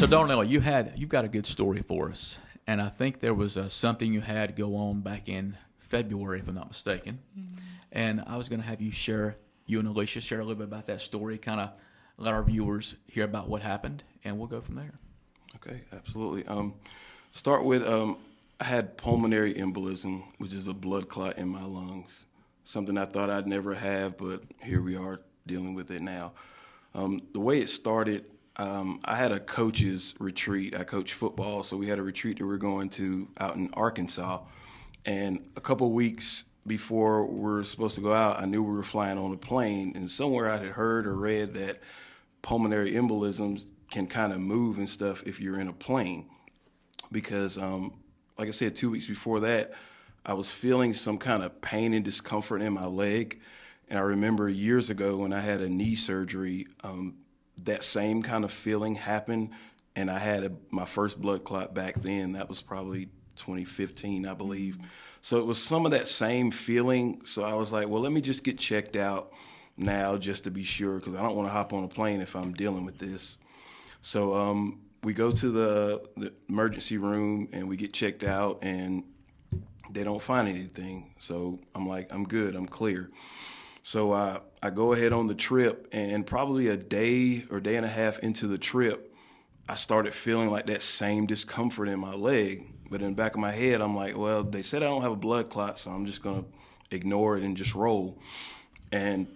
So Darnell, you've got a good story for us, and I think there was something you had go on back in February, if I'm not mistaken. Mm-hmm. And I was going to have you and Alicia share a little bit about that story, kind of let our viewers hear about what happened, and we'll go from there. Okay, absolutely. Start with I had pulmonary embolism, which is a blood clot in my lungs. Something I thought I'd never have, but here we are dealing with it now. The way it started, I had a coach's retreat. I coach football, so we had a retreat that we were going to out in Arkansas. And a couple of weeks before we were supposed to go out, I knew we were flying on a plane, and somewhere I had heard or read that pulmonary embolisms can kind of move and stuff if you're in a plane. Because, like I said, 2 weeks before that, I was feeling some kind of pain and discomfort in my leg. And I remember years ago when I had a knee surgery, that same kind of feeling happened. And I had my first blood clot back then. That was probably 2015, I believe. So it was some of that same feeling. So I was like, well, let me just get checked out now just to be sure, because I don't want to hop on a plane if I'm dealing with this. So we go to the emergency room and we get checked out, and they don't find anything. So I'm like, I'm good, I'm clear. So I go ahead on the trip, and probably a day or day and a half into the trip, I started feeling like that same discomfort in my leg. But in the back of my head, I'm like, well, they said I don't have a blood clot, so I'm just going to ignore it and just roll. And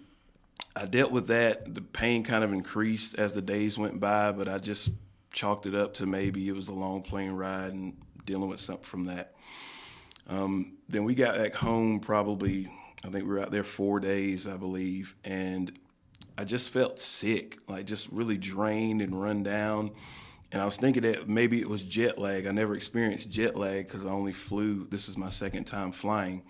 I dealt with that. The pain kind of increased as the days went by, but I just chalked it up to maybe it was a long plane ride and dealing with something from that. Then we got back home probably, I think we were out there 4 days, I believe, and I just felt sick, like just really drained and run down. And I was thinking that maybe it was jet lag. I never experienced jet lag because I only flew. This is my second time flying.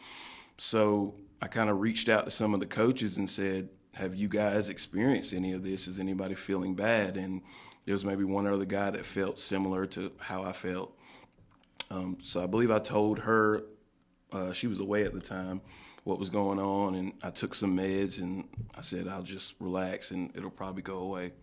So I kind of reached out to some of the coaches and said, have you guys experienced any of this? Is anybody feeling bad? And there was maybe one other guy that felt similar to how I felt. So I believe I told her, she was away at the time, what was going on. And I took some meds and I said, I'll just relax and it'll probably go away.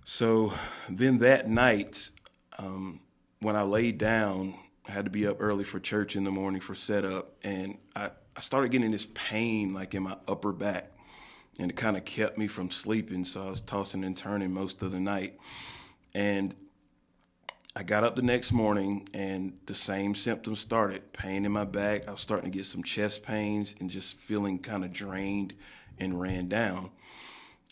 So then that night, when I laid down, I had to be up early for church in the morning for setup. And I started getting this pain like in my upper back. And it kind of kept me from sleeping, so I was tossing and turning most of the night. And I got up the next morning, and the same symptoms started. Pain in my back. I was starting to get some chest pains and just feeling kind of drained and ran down.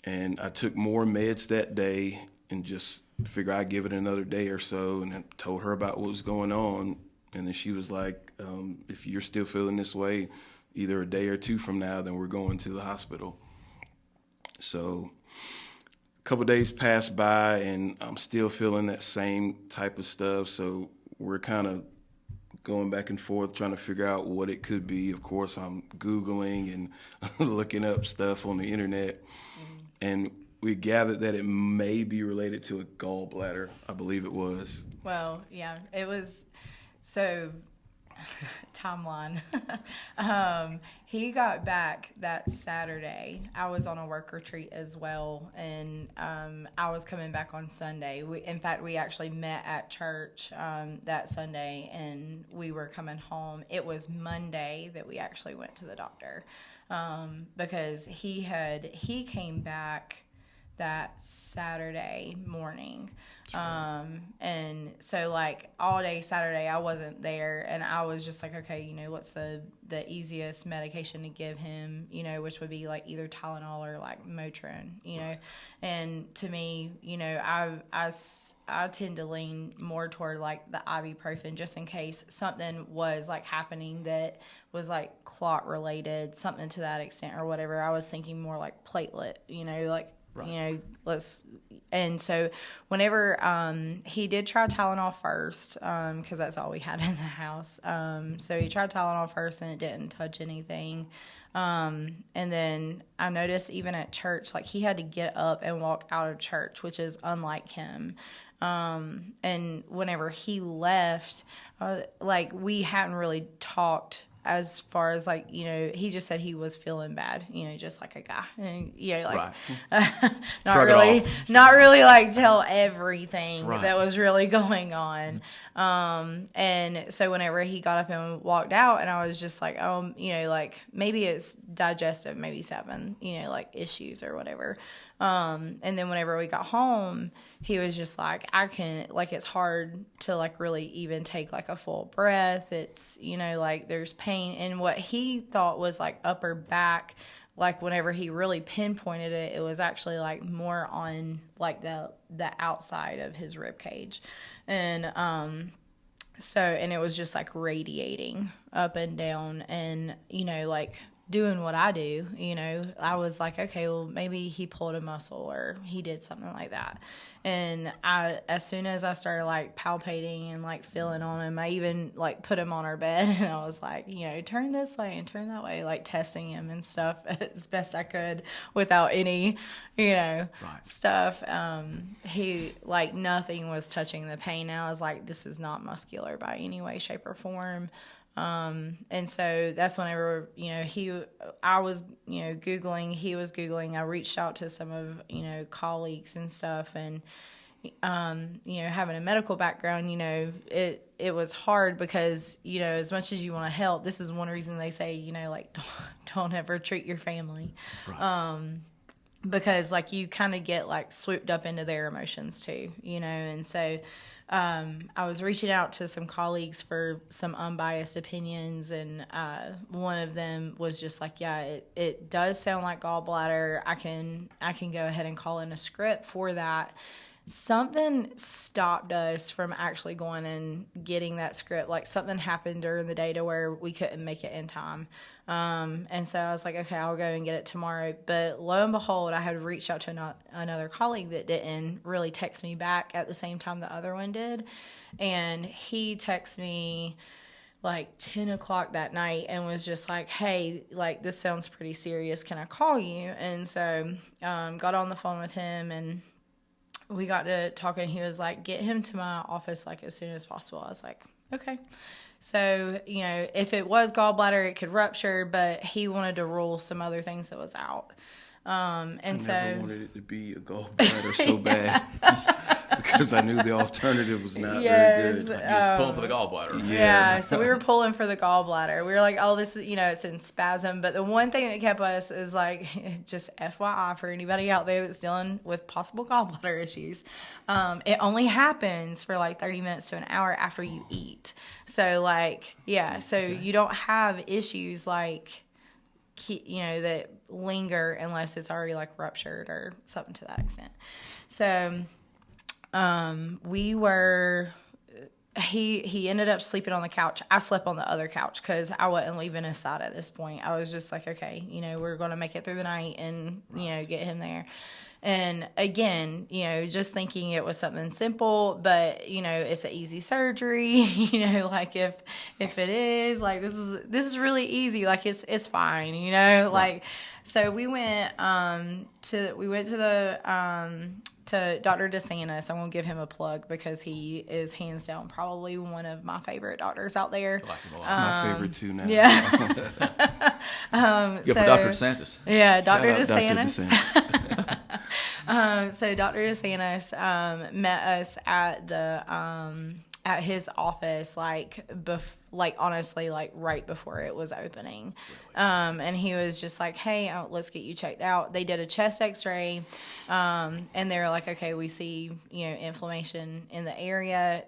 And I took more meds that day and just figured I'd give it another day or so, and I told her about what was going on. And then she was like, if you're still feeling this way, either a day or two from now, then we're going to the hospital. So a couple of days passed by, and I'm still feeling that same type of stuff. So we're kind of going back and forth trying to figure out what it could be. Of course, I'm Googling and looking up stuff on the internet. Mm-hmm. And we gathered that it may be related to a gallbladder. I believe it was. Well, yeah, it was. So timeline. He got back that Saturday. I was on a work retreat as well, and I was coming back on Sunday. In fact, we actually met at church that Sunday, and we were coming home. It was Monday that we actually went to the doctor because he came back that Saturday morning. And so like all day Saturday I wasn't there, and I was just like, okay, what's the easiest medication to give him, which would be like either Tylenol or like Motrin, and to me, I tend to lean more toward like the ibuprofen just in case something was like happening that was like clot related, something to that extent or whatever. I was thinking more like platelet, like, right. And so whenever he did try Tylenol first, because that's all we had in the house. So he tried Tylenol first and it didn't touch anything. And then I noticed even at church, like he had to get up and walk out of church, which is unlike him. And whenever he left, like we hadn't really talked as far as like, you know, he just said he was feeling bad, you know, just like a guy, and you know, like not really like tell everything that was really going on. And so whenever he got up and walked out, and I was just like, you know, like maybe it's digestive, maybe 7, you know, like issues or whatever. And then whenever we got home, he was just like, I can't, like, it's hard to like really even take like a full breath. It's, you know, like there's pain. And what he thought was like upper back, like whenever he really pinpointed it, it was actually like more on like the outside of his rib cage. And, so, and it was just like radiating up and down, and, you know, like doing what I do, you know, I was like, okay, well, maybe he pulled a muscle or he did something like that. And as soon as I started like palpating and like feeling on him, I even like put him on our bed, and I was like, you know, turn this way and turn that way, like testing him and stuff as best I could without any, you know, stuff. He, like, nothing was touching the pain. I was like, this is not muscular by any way, shape, or form. And so that's whenever, you know, I was, you know, Googling, he was Googling. I reached out to some of, you know, colleagues and stuff, and, you know, having a medical background, you know, it was hard because, you know, as much as you want to help, this is one reason they say, you know, like, don't ever treat your family. Because like you kind of get like swooped up into their emotions too, you know, and so, I was reaching out to some colleagues for some unbiased opinions, and one of them was just like, yeah, it does sound like gallbladder. I can go ahead and call in a script for that. Something stopped us from actually going and getting that script. Like something happened during the day to where we couldn't make it in time. And so I was like, okay, I'll go and get it tomorrow. But lo and behold, I had reached out to another colleague that didn't really text me back at the same time the other one did. And he texted me like 10 o'clock that night and was just like, hey, like, this sounds pretty serious. Can I call you? And so got on the phone with him, and we got to talking. He was like, get him to my office like as soon as possible. I was like, okay. So, you know, if it was gallbladder, it could rupture, but he wanted to rule some other things that was out. And I never wanted it to be a gallbladder so bad because I knew the alternative was not very good. Like he was pulling for the gallbladder. Yeah, so we were pulling for the gallbladder. We were like, oh, this is, you know, it's in spasm. But the one thing that kept us is like, just FYI for anybody out there that's dealing with possible gallbladder issues. It only happens for like 30 minutes to an hour after you eat. So like, yeah, so you don't have issues like, you know, that linger unless it's already like ruptured or something to that extent. So he ended up sleeping on the couch. I slept on the other couch because I wasn't leaving his side at this point. I was just like, okay, you know, we're going to make it through the night and, you know, get him there. And again, you know, just thinking it was something simple, but, you know, it's an easy surgery, you know, like if it is, like, this is really easy, like it's fine, you know, like, so we went to Dr. DeSantis. I'm going to give him a plug because he is hands down probably one of my favorite doctors out there. It's my favorite too now. Yeah. For Dr. DeSantis. Yeah, Dr. DeSantis. So Dr. DeSantis met us at the at his office, like honestly, like right before it was opening. And he was just like, hey, let's get you checked out. They did a chest x-ray, and they were like, okay, we see, you know, inflammation in the area.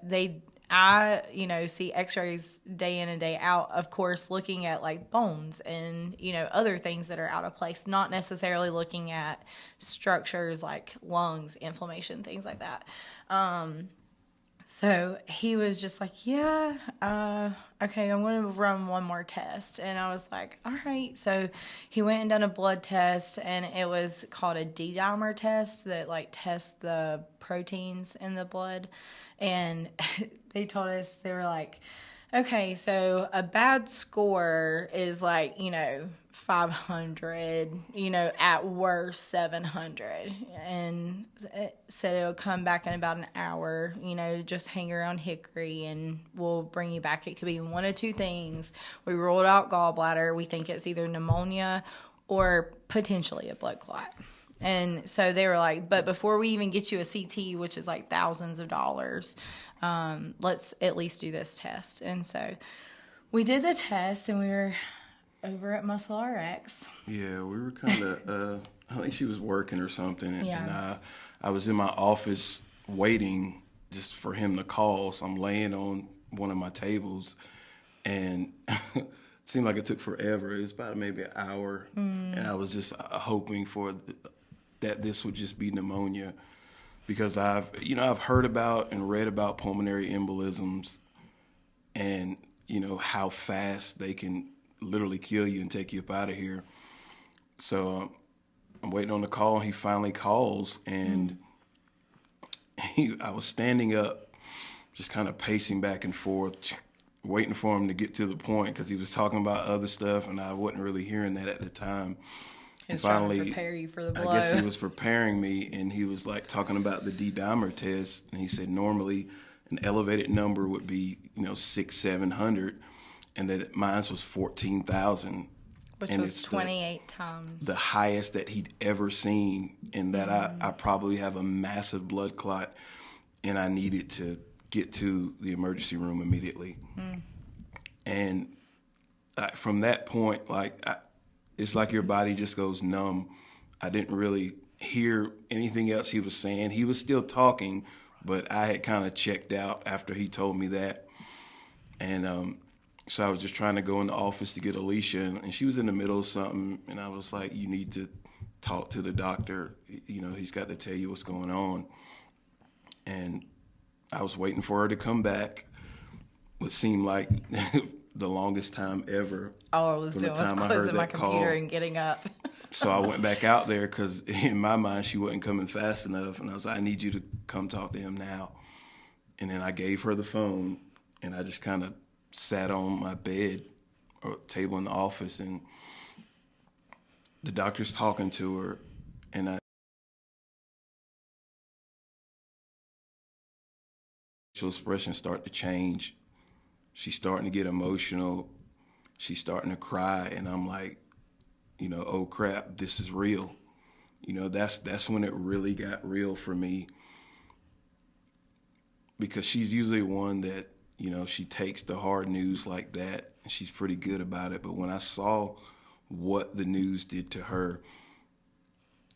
I, you know, see x-rays day in and day out, of course, looking at like bones and, you know, other things that are out of place, not necessarily looking at structures like lungs, inflammation, things like that. So he was just like, yeah, okay, I'm going to run one more test. And I was like, all right. So he went and done a blood test, and it was called a D-dimer test that like tests the proteins in the blood. And they told us, they were like, okay, so a bad score is like, you know, 500, at worst 700. And it said it'll come back in about an hour, just hang around Hickory and we'll bring you back. It could be one of two things. We rolled out gallbladder. We think it's either pneumonia or potentially a blood clot. And so they were like, but before we even get you a CT, which is like thousands of dollars, let's at least do this test. And so we did the test and we were over at Muscle RX. Yeah, we were kind of, I think she was working or something. And, Yeah. and I was in my office waiting just for him to call. So I'm laying on one of my tables and it seemed like it took forever. It was about maybe an hour. And I was just hoping that this would just be pneumonia because I've heard about and read about pulmonary embolisms and, how fast they can literally kill you and take you up out of here. So I'm waiting on the call. He finally calls, and I was standing up, just kind of pacing back and forth, waiting for him to get to the point because he was talking about other stuff, and I wasn't really hearing that at the time. He was trying to prepare you for the blow. I guess he was preparing me, and he was like talking about the D-dimer test, and he said normally an elevated number would be 600-700, and that mine was 14,000, which and was it's 28 times the highest that he'd ever seen, and that I probably have a massive blood clot, and I needed to get to the emergency room immediately. And from that point, it's like your body just goes numb. I didn't really hear anything else he was saying. He was still talking, but I had kind of checked out after he told me that. And so I was just trying to go in the office to get Alicia, and she was in the middle of something, and I was like, you need to talk to the doctor. He's got to tell you what's going on. And I was waiting for her to come back, what seemed like the longest time ever. All I was doing was closing my computer and getting up. So I went back out there because in my mind she wasn't coming fast enough, and I was like, I need you to come talk to him now. And then I gave her the phone, and I just kind of sat on my bed or table in the office, and the doctor's talking to her, and facial expressions start to change. She's starting to get emotional. She's starting to cry, and I'm like, oh crap, this is real. That's when it really got real for me, because she's usually one that, she takes the hard news like that, and she's pretty good about it. But when I saw what the news did to her,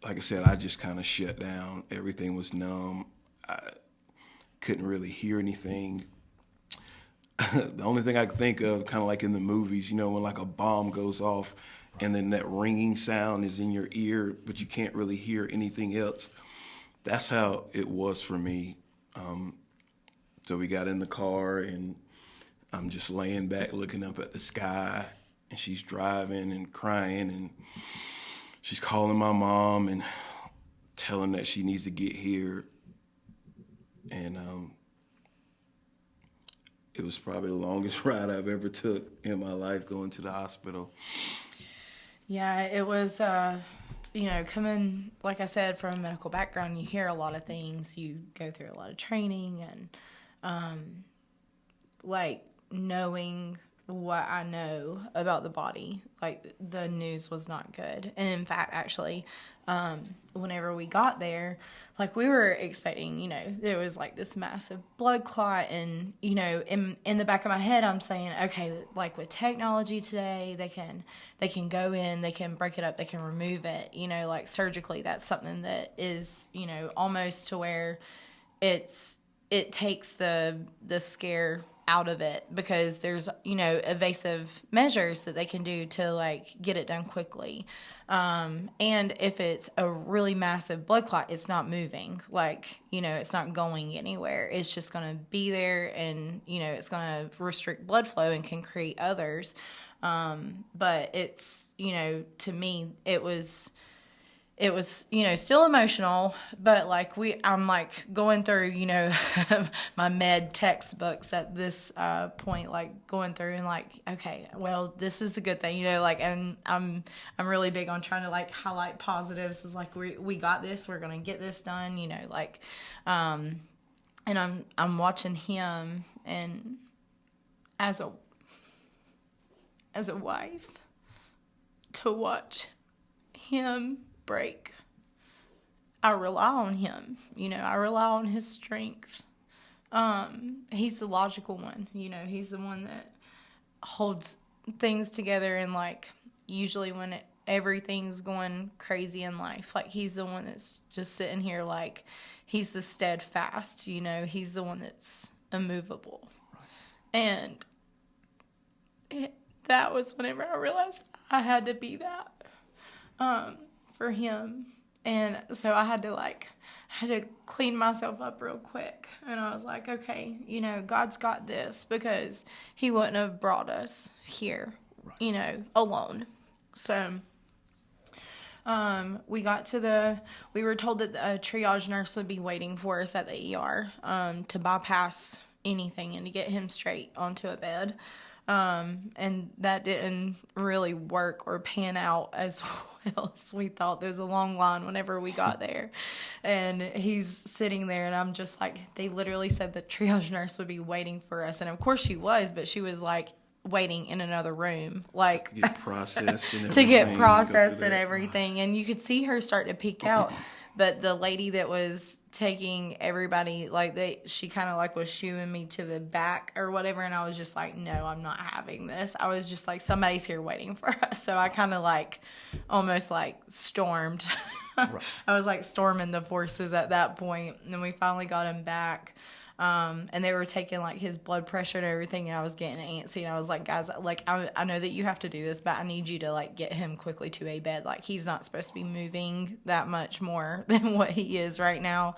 like I said, I just kind of shut down. Everything was numb. I couldn't really hear anything. The only thing I could think of, kind of like in the movies, when like a bomb goes off and then that ringing sound is in your ear, but you can't really hear anything else. That's how it was for me. So we got in the car, and I'm just laying back looking up at the sky, and she's driving and crying, and she's calling my mom and telling that she needs to get here. And it was probably the longest ride I've ever took in my life, going to the hospital. Yeah, it was, coming, like I said, from a medical background, you hear a lot of things. You go through a lot of training, and knowing what I know about the body, the news was not good. And in fact, actually, whenever we got there, we were expecting, there was this massive blood clot, and, in the back of my head, I'm saying, okay, with technology today, they can go in, they can break it up, they can remove it, surgically. That's something that is, almost to where it takes the scare out of it, because there's, evasive measures that they can do to get it done quickly. And if it's a really massive blood clot, it's not moving, it's not going anywhere. It's just going to be there, and, it's going to restrict blood flow and can create others. But it's, to me, it was it was, still emotional, but like I'm like going through, my med textbooks at this point, like going through and like, okay, well, this is the good thing, like, and I'm really big on trying to like highlight positives. It's like we got this, we're gonna get this done, like, and I'm watching him, and as a wife, to watch him break, I rely on him. I rely on his strength. He's the logical one. He's the one that holds things together, and like usually when everything's going crazy in life, like he's the one that's just sitting here, like he's the steadfast. He's the one that's immovable. And that was whenever I realized I had to be that for him. And so I had to clean myself up real quick. And I was like, okay, God's got this, because he wouldn't have brought us here, alone. So we were told that a triage nurse would be waiting for us at the ER to bypass anything and to get him straight onto a bed. And that didn't really work or pan out as well as we thought. There was a long line whenever we got there, and he's sitting there, and I'm just like, they literally said the triage nurse would be waiting for us. And of course she was, but she was like waiting in another room, like to get processed and everything. And you could see her start to peek out. But the lady that was taking everybody, like she kind of like was shooing me to the back or whatever, and I was just like, no, I'm not having this. I was just like, somebody's here waiting for us. So I kind of like almost like stormed. Right. I was like storming the forces at that point. And then we finally got him back. And they were taking like his blood pressure and everything, and I was getting antsy, and I was like, guys, like I know that you have to do this, but I need you to like get him quickly to a bed. Like he's not supposed to be moving that much more than what he is right now.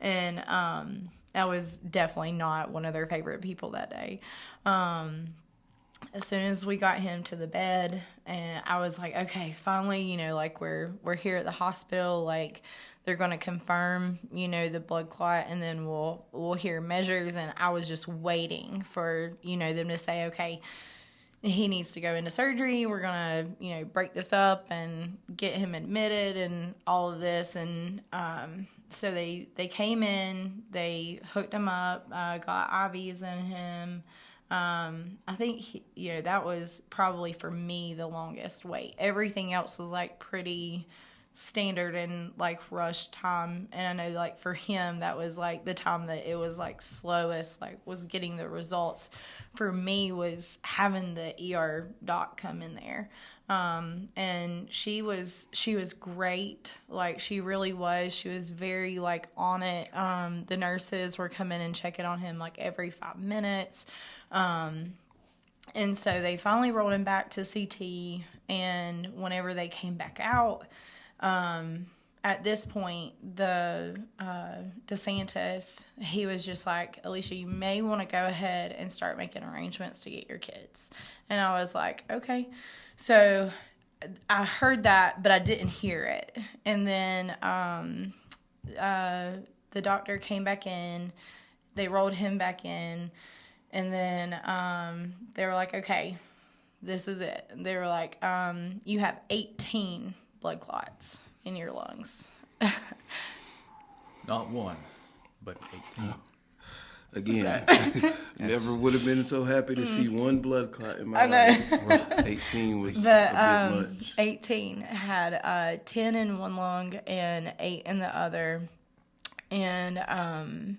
And I was definitely not one of their favorite people that day. As soon as we got him to the bed, and I was like, okay, finally, like we're here at the hospital, like they're going to confirm, the blood clot, and then we'll hear measures. And I was just waiting for, them to say, okay, he needs to go into surgery. We're going to, break this up and get him admitted and all of this. And so they came in, they hooked him up, got IVs in him. I think, that was probably for me the longest wait. Everything else was like pretty standard and like rush time, and I know like for him that was like the time that it was like slowest, like was getting the results. For me was having the ER doc come in there, and she was great. Like she really was. She was very like on it. The nurses were coming and checking on him like every 5 minutes. And so they finally rolled him back to CT, and whenever they came back out, at this point, the DeSantis, he was just like, Alicia, you may want to go ahead and start making arrangements to get your kids. And I was like, okay. So I heard that, but I didn't hear it. And then the doctor came back in. They rolled him back in. And then they were like, okay, this is it. They were like, you have 18 blood clots in your lungs. Not one, but 18. Again, never would have been so happy to see one blood clot in my life. Right. 18 was a bit much. 18 had 10 in one lung and 8 in the other. And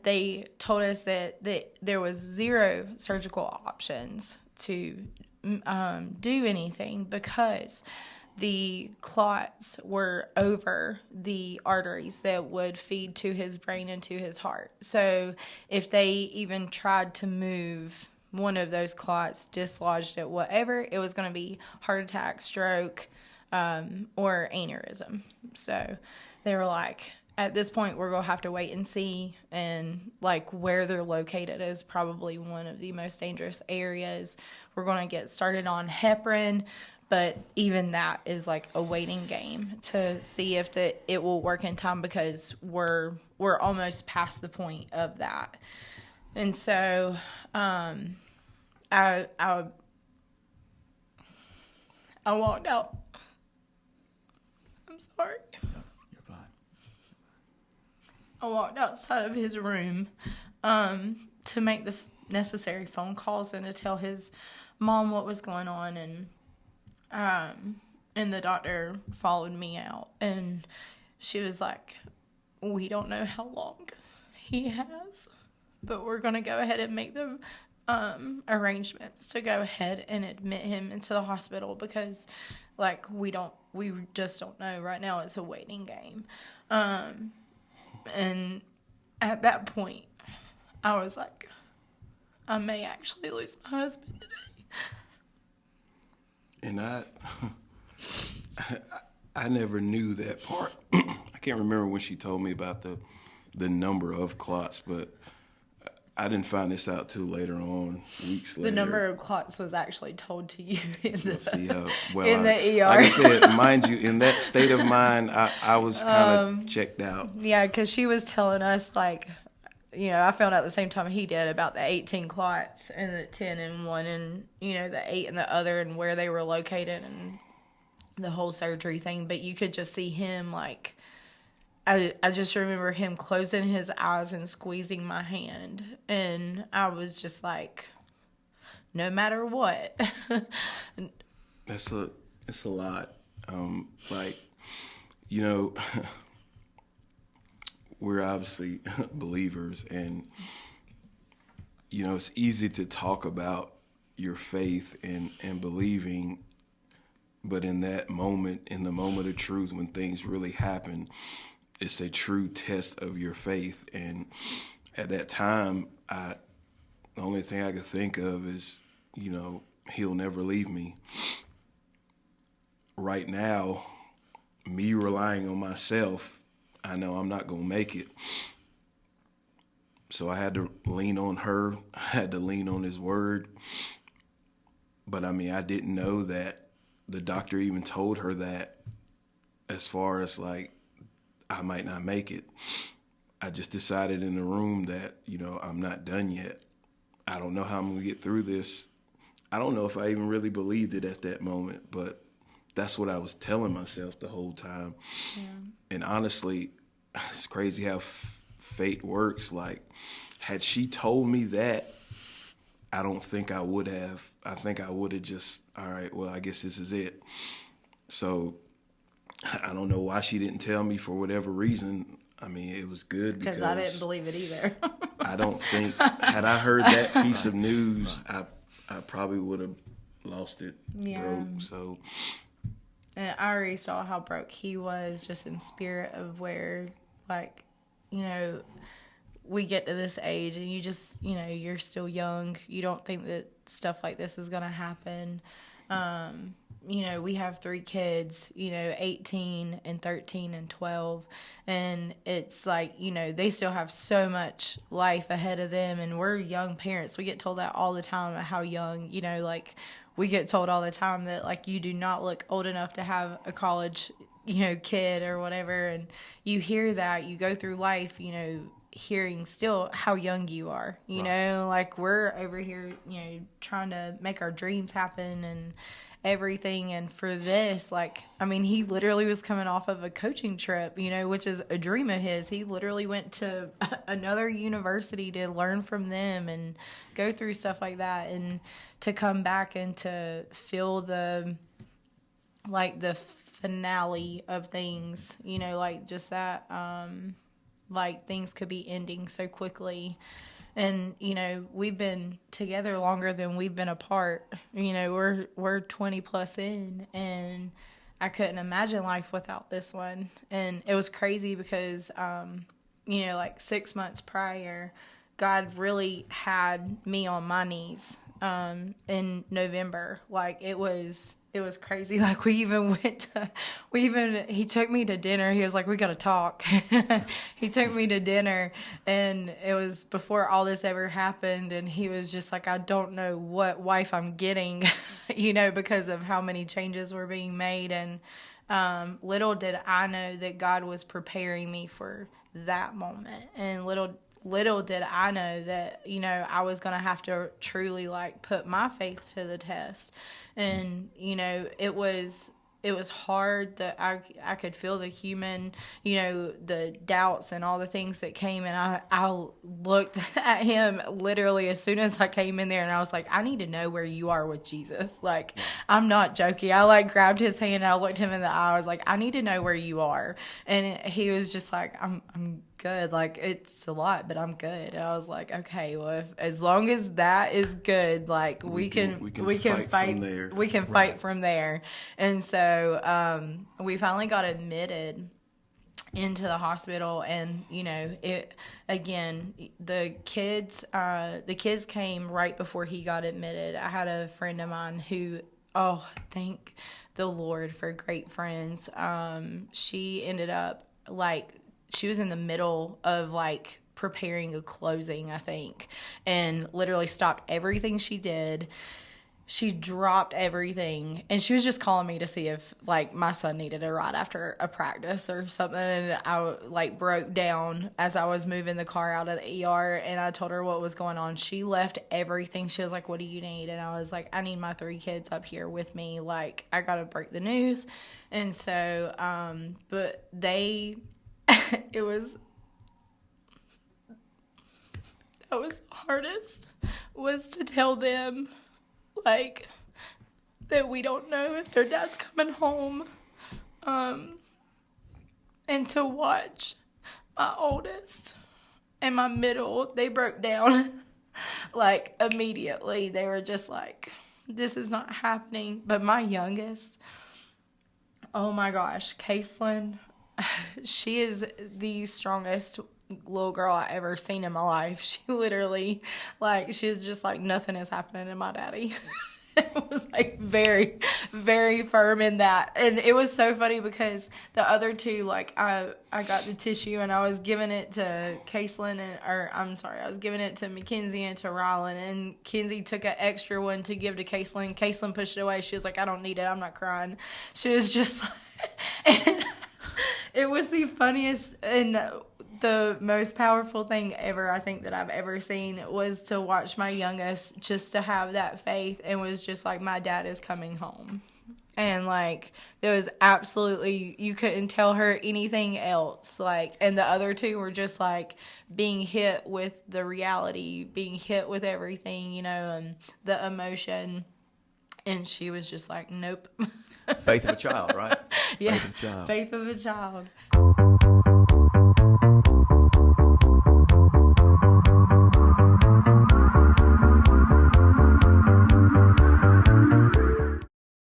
they told us that there was 0 surgical options to do anything because the clots were over the arteries that would feed to his brain and to his heart. So if they even tried to move one of those clots, dislodged it, whatever, it was going to be heart attack, stroke, or aneurysm. So they were like, at this point, we're going to have to wait and see. And like where they're located is probably one of the most dangerous areas. We're going to get started on heparin, But even that is like a waiting game to see if it will work in time, because we're almost past the point of that. And so I walked out. I'm sorry. No, you're fine. I walked outside of his room to make the necessary phone calls and to tell his mom what was going on. And the doctor followed me out, and she was like, "We don't know how long he has, but we're going to go ahead and make the arrangements to go ahead and admit him into the hospital, because like we just don't know right now. It's a waiting game." And at that point, I was like, I may actually lose my husband today. And I never knew that part. I can't remember when she told me about the number of clots, but I didn't find this out till later on, weeks later. The number of clots was actually told to you in the ER. Like I said, mind you, in that state of mind, I was kind of checked out. Yeah, because she was telling us, like, you know, I found out the same time he did about the 18 clots and the 10 in one, and, you know, the 8 in the other, and where they were located and the whole surgery thing. But you could just see him, like, I just remember him closing his eyes and squeezing my hand. And I was just like, no matter what. It's a lot. Like, you know, we're obviously believers, and, you know, it's easy to talk about your faith and believing, but in that moment, in the moment of truth, when things really happen, it's a true test of your faith. And at that time, the only thing I could think of is, you know, he'll never leave me. Right now, me relying on myself, I know I'm not going to make it. So I had to lean on her. I had to lean on his word. But I mean, I didn't know that the doctor even told her that, as far as like, I might not make it. I just decided in the room that, you know, I'm not done yet. I don't know how I'm going to get through this. I don't know if I even really believed it at that moment, but that's what I was telling myself the whole time. Yeah. And honestly, it's crazy how fate works. Like, had she told me that, I don't think I would have. I think I would have just, all right, well, I guess this is it. So I don't know why she didn't tell me, for whatever reason. I mean, it was good because I didn't believe it either. I don't think, had I heard that piece of news, I probably would have lost it, broke. So, and I already saw how broke he was, just in spirit of where, like, you know, we get to this age and you just, you know, you're still young. You don't think that stuff like this is going to happen. You know, we have 3 kids, you know, 18 and 13 and 12. And it's like, you know, they still have so much life ahead of them. And we're young parents. We get told that all the time, about how young, you know, like, we get told all the time that, like, you do not look old enough to have a college, you know, kid or whatever. And you hear that, you go through life, you know, hearing still how young you are, you know, like, we're over here, you know, trying to make our dreams happen and everything. And for this, like, I mean, he literally was coming off of a coaching trip, you know, which is a dream of his. He literally went to another university to learn from them and go through stuff like that, and to come back and to feel the, like, the finale of things, you know, like, just that, like, things could be ending so quickly. And, you know, we've been together longer than we've been apart. You know, we're 20 plus in, and I couldn't imagine life without this one. And it was crazy because, you know, like 6 months prior, God really had me on my knees in November. Like, it was crazy. Like, he took me to dinner. He was like, we got to talk. He took me to dinner, and it was before all this ever happened. And he was just like, I don't know what wife I'm getting, because of how many changes were being made. And little did I know that God was preparing me for that moment. And little did I know that, I was going to have to truly, like, put my faith to the test. And, it was hard that I could feel the human, the doubts and all the things that came. And I looked at him literally as soon as I came in there, and I was like, I need to know where you are with Jesus. Like, I'm not joking. I, like, grabbed his hand and I looked him in the eye. I was like, I need to know where you are. And he was just like, I'm good. Like, it's a lot, but I'm good. And I was like, okay, well, as long as that is good, like, we can fight from there. We can fight from there. And so we finally got admitted into the hospital, and the kids came right before he got admitted. I had a friend of mine who, thank the Lord for great friends. She ended up, like, she was in the middle of, like, preparing a closing, I think, and literally stopped everything she did. She dropped everything, and she was just calling me to see if, like, my son needed a ride after a practice or something. And I, like, broke down as I was moving the car out of the ER, and I told her what was going on. She left everything. She was like, what do you need? And I was like, I need my 3 kids up here with me. Like, I got to break the news. And so, but it was, that was the hardest, was to tell them, like, that we don't know if their dad's coming home, and to watch my oldest and my middle, they broke down, like, immediately. They were just like, this is not happening. But my youngest, oh my gosh, Caitlin, she is the strongest little girl I ever seen in my life. She literally, like, she's just like, nothing is happening to my daddy. It was, like, very, very firm in that. And it was so funny because the other two, like, I got the tissue and I was giving it to Caitlin, I was giving it to Mackenzie and to Rylan, and Kenzie took an extra one to give to Caitlin. Caitlin pushed it away. She was like, I don't need it. I'm not crying. She was just like, and it was the funniest and the most powerful thing ever, I think, that I've ever seen, was to watch my youngest just to have that faith, and was just like, my dad is coming home. And, like, there was absolutely, you couldn't tell her anything else. Like, and the other two were just, like, being hit with the reality, being hit with everything, and the emotion. And she was just like, nope. Faith of a child, right? Yeah. Faith of a child. Faith of a child.